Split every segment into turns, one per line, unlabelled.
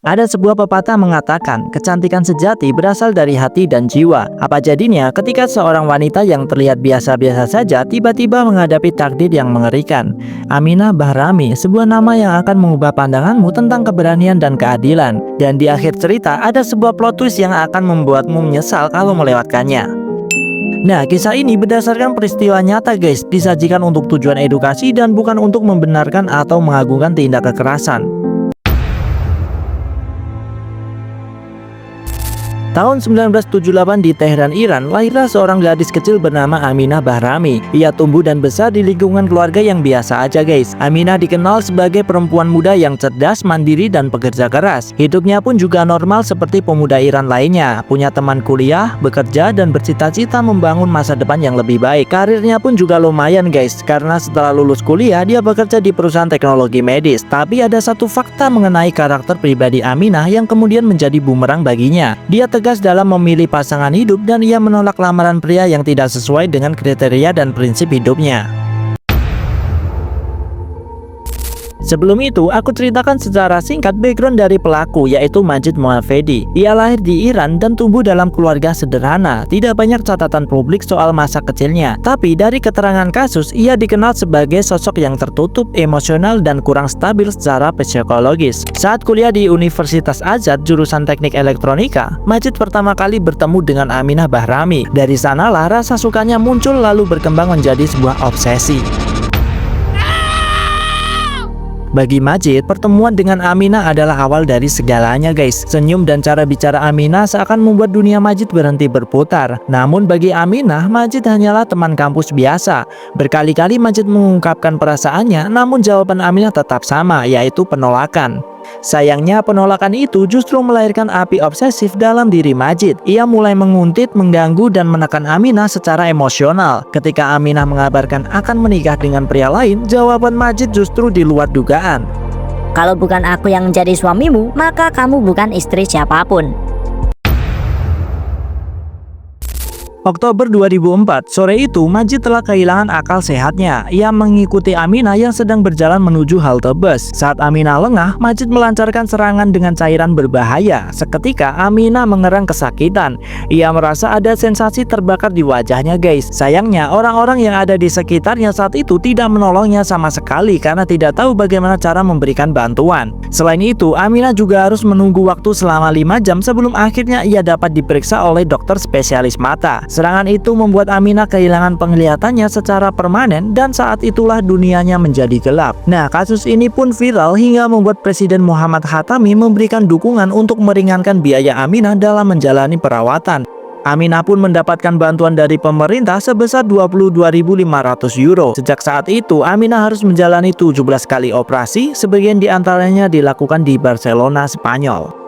Ada sebuah pepatah mengatakan, kecantikan sejati berasal dari hati dan jiwa. Apa jadinya ketika seorang wanita yang terlihat biasa-biasa saja tiba-tiba menghadapi takdir yang mengerikan? Aminah Bahrami, sebuah nama yang akan mengubah pandanganmu tentang keberanian dan keadilan. Dan di akhir cerita, ada sebuah plot twist yang akan membuatmu menyesal kalau melewatkannya. Nah, kisah ini berdasarkan peristiwa nyata guys, disajikan untuk tujuan edukasi dan bukan untuk membenarkan atau mengagungkan tindak kekerasan. Tahun 1978 di Teheran, Iran, lahirlah seorang gadis kecil bernama Aminah Bahrami. Ia tumbuh dan besar di lingkungan keluarga yang biasa aja guys. Aminah dikenal sebagai perempuan muda yang cerdas, mandiri, dan pekerja keras. Hidupnya pun juga normal seperti pemuda Iran lainnya. Punya teman kuliah, bekerja, dan bercita-cita membangun masa depan yang lebih baik. Karirnya pun juga lumayan guys, karena setelah lulus kuliah, dia bekerja di perusahaan teknologi medis. Tapi ada satu fakta mengenai karakter pribadi Aminah yang kemudian menjadi bumerang baginya. Dia tegas dalam memilih pasangan hidup dan ia menolak lamaran pria yang tidak sesuai dengan kriteria dan prinsip hidupnya. Sebelum itu, aku ceritakan secara singkat background dari pelaku, yaitu Majid Mohaffedi. Ia lahir di Iran dan tumbuh dalam keluarga sederhana. Tidak banyak catatan publik soal masa kecilnya. Tapi dari keterangan kasus, ia dikenal sebagai sosok yang tertutup, emosional, dan kurang stabil secara psikologis. Saat kuliah di Universitas Azad, jurusan teknik elektronika, Majid pertama kali bertemu dengan Aminah Bahrami. Dari sanalah rasa sukanya muncul lalu berkembang menjadi sebuah obsesi. Bagi Majid, pertemuan dengan Aminah adalah awal dari segalanya guys. Senyum dan cara bicara Aminah seakan membuat dunia Majid berhenti berputar. Namun bagi Aminah, Majid hanyalah teman kampus biasa. Berkali-kali Majid mengungkapkan perasaannya, namun jawaban Aminah tetap sama, yaitu penolakan. Sayangnya penolakan itu justru melahirkan api obsesif dalam diri Majid. Ia mulai menguntit, mengganggu, dan menekan Aminah secara emosional. Ketika Aminah mengabarkan akan menikah dengan pria lain, jawaban Majid justru di luar dugaan.
Kalau bukan aku yang menjadi suamimu, maka kamu bukan istri siapapun.
Oktober 2004, sore itu Majid telah kehilangan akal sehatnya. Ia mengikuti Aminah yang sedang berjalan menuju halte bus. Saat Aminah lengah, Majid melancarkan serangan dengan cairan berbahaya. Seketika Aminah mengerang kesakitan. Ia merasa ada sensasi terbakar di wajahnya guys. Sayangnya orang-orang yang ada di sekitarnya saat itu tidak menolongnya sama sekali karena tidak tahu bagaimana cara memberikan bantuan. Selain itu, Aminah juga harus menunggu waktu selama 5 jam sebelum akhirnya ia dapat diperiksa oleh dokter spesialis mata. Serangan itu membuat Aminah kehilangan penglihatannya secara permanen dan saat itulah dunianya menjadi gelap. Nah, kasus ini pun viral hingga membuat Presiden Muhammad Khatami memberikan dukungan untuk meringankan biaya Aminah dalam menjalani perawatan. Aminah pun mendapatkan bantuan dari pemerintah sebesar 22.500 euro. Sejak saat itu, Aminah harus menjalani 17 kali operasi, sebagian diantaranya dilakukan di Barcelona, Spanyol.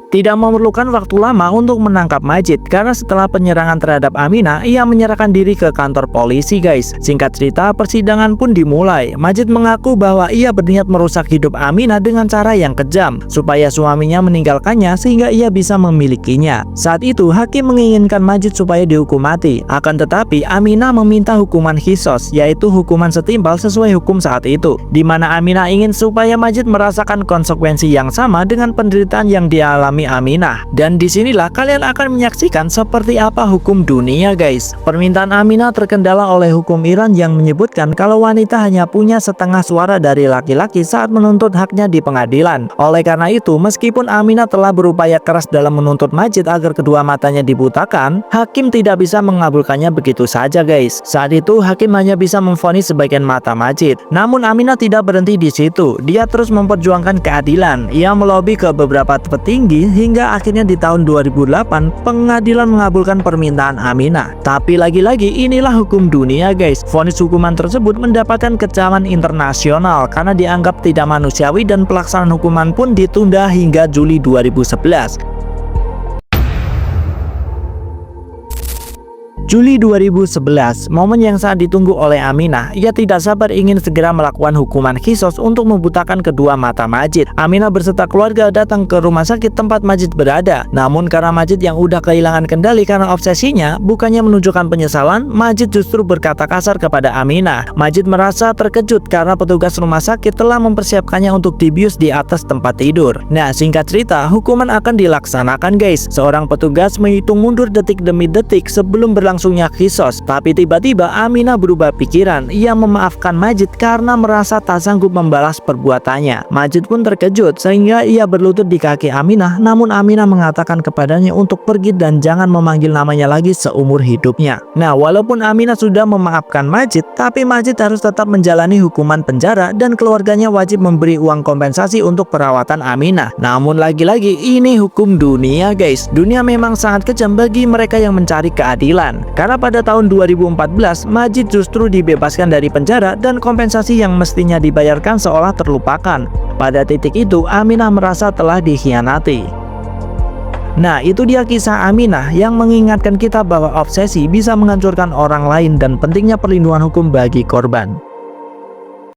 Tidak memerlukan waktu lama untuk menangkap Majid karena setelah penyerangan terhadap Aminah, ia menyerahkan diri ke kantor polisi guys. Singkat cerita, persidangan pun dimulai. Majid mengaku bahwa ia berniat merusak hidup Aminah dengan cara yang kejam supaya suaminya meninggalkannya sehingga ia bisa memilikinya. Saat itu, hakim menginginkan Majid supaya dihukum mati. Akan tetapi, Aminah meminta hukuman khisos, yaitu hukuman setimpal sesuai hukum saat itu, di mana Aminah ingin supaya Majid merasakan konsekuensi yang sama dengan penderitaan yang dialami Aminah. Dan disinilah kalian akan menyaksikan seperti apa hukum dunia guys. Permintaan Aminah terkendala oleh hukum Iran yang menyebutkan kalau wanita hanya punya setengah suara dari laki-laki saat menuntut haknya di pengadilan. Oleh karena itu, meskipun Aminah telah berupaya keras dalam menuntut Majid agar kedua matanya dibutakan, hakim tidak bisa mengabulkannya begitu saja guys. Saat itu hakim hanya bisa memvonis sebagian mata Majid. Namun Aminah tidak berhenti di situ. Dia terus memperjuangkan keadilan. Ia melobi ke beberapa petinggi hingga akhirnya di tahun 2008 pengadilan mengabulkan permintaan Aminah. Tapi lagi-lagi inilah hukum dunia guys. Vonis hukuman tersebut mendapatkan kecaman internasional karena dianggap tidak manusiawi dan pelaksanaan hukuman pun ditunda hingga Juli 2011. Juli 2011, momen yang sangat ditunggu oleh Aminah. Ia tidak sabar ingin segera melakukan hukuman kisos untuk membutakan kedua mata Majid. Aminah berserta keluarga datang ke rumah sakit tempat Majid berada. Namun karena Majid yang udah kehilangan kendali karena obsesinya, bukannya menunjukkan penyesalan, Majid justru berkata kasar kepada Aminah. Majid merasa terkejut karena petugas rumah sakit telah mempersiapkannya untuk dibius di atas tempat tidur. Nah, singkat cerita, hukuman akan dilaksanakan guys. Seorang petugas menghitung mundur detik demi detik sebelum berlangsungnya kisos. Tapi tiba-tiba Aminah berubah pikiran. Ia memaafkan Majid karena merasa tak sanggup membalas perbuatannya. Majid pun terkejut sehingga ia berlutut di kaki Aminah. Namun Aminah mengatakan kepadanya untuk pergi dan jangan memanggil namanya lagi seumur hidupnya. Nah, walaupun Aminah sudah memaafkan Majid, tapi Majid harus tetap menjalani hukuman penjara dan keluarganya wajib memberi uang kompensasi untuk perawatan Aminah. Namun lagi-lagi ini hukum dunia guys. Dunia memang sangat kejam bagi mereka yang mencari keadilan. Karena pada tahun 2014, Majid justru dibebaskan dari penjara dan kompensasi yang mestinya dibayarkan seolah terlupakan. Pada titik itu, Aminah merasa telah dikhianati. Nah, itu dia kisah Aminah yang mengingatkan kita bahwa obsesi bisa menghancurkan orang lain dan pentingnya perlindungan hukum bagi korban.